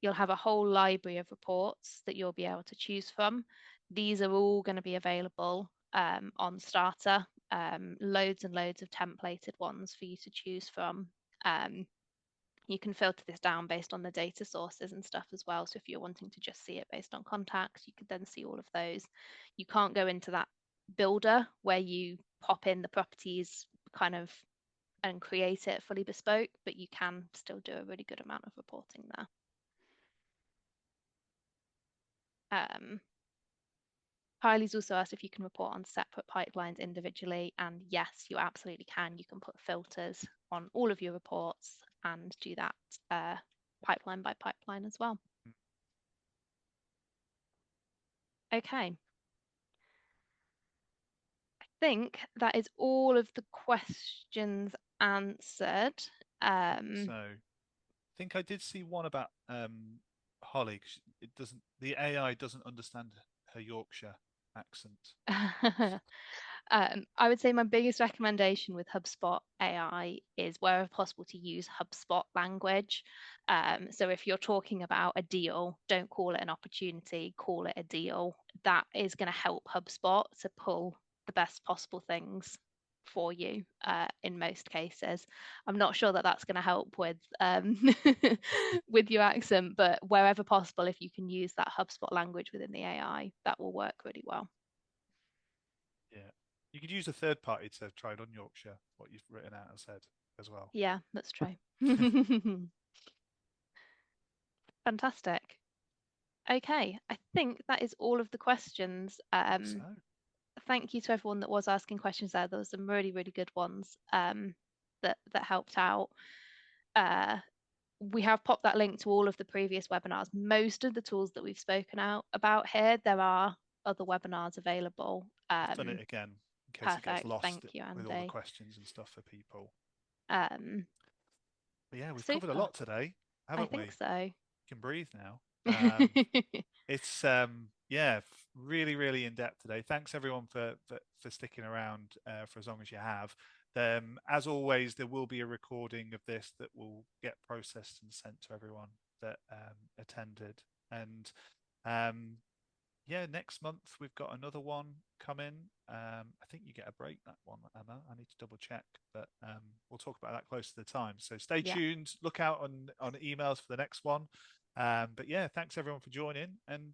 you'll have a whole library of reports that you'll be able to choose from. These are all going to be available on starter, loads and loads of templated ones for you to choose from. You can filter this down based on the data sources and stuff as well. So if you're wanting to just see it based on contacts, you could then see all of those. You can't go into that builder where you pop in the properties kind of and create it fully bespoke, but you can still do a really good amount of reporting there. Kylie's also asked if you can report on separate pipelines individually, and yes, you absolutely can. You can put filters on all of your reports and do that pipeline by pipeline as well. Okay. I think that is all of the questions answered. So I think I did see one about Holly. The AI doesn't understand her Yorkshire accent. I would say my biggest recommendation with HubSpot AI is wherever possible to use HubSpot language. So if you're talking about a deal, don't call it an opportunity, call it a deal. That is going to help HubSpot to pull the best possible things for you in most cases. I'm not sure that that's going to help with with your accent, but wherever possible, if you can use that HubSpot language within the AI, that will work really well. Yeah, you could use a third party to try it on Yorkshire, what you've written out and said as well. Yeah, that's true. Fantastic. Okay, I think that is all of the questions. So, Thank you to everyone that was asking questions there. There were some really, really good ones that helped out. We have popped that link to all of the previous webinars. Most of the tools that we've spoken out about here, there are other webinars available. I've done it again in case it gets Perfect. lost Thank you, with all the Andy. questions and stuff for people. Um, But yeah, we've covered a Super. lot today, haven't we? I think so. You can breathe now. It's yeah, really, really in depth today. Thanks everyone for sticking around for as long as you have. As always, there will be a recording of this that will get processed and sent to everyone that attended. And yeah, next month we've got another one coming. I think you get a break that one, Emma. I need to double check, but we'll talk about that close to the time. So stay tuned. Look out on emails for the next one. But yeah, thanks everyone for joining, and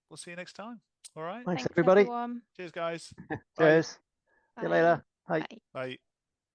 we'll see you next time. All right. Thanks Thanks everybody. everyone. Cheers, guys. Cheers. See you Bye. later. Bye. Bye. Bye.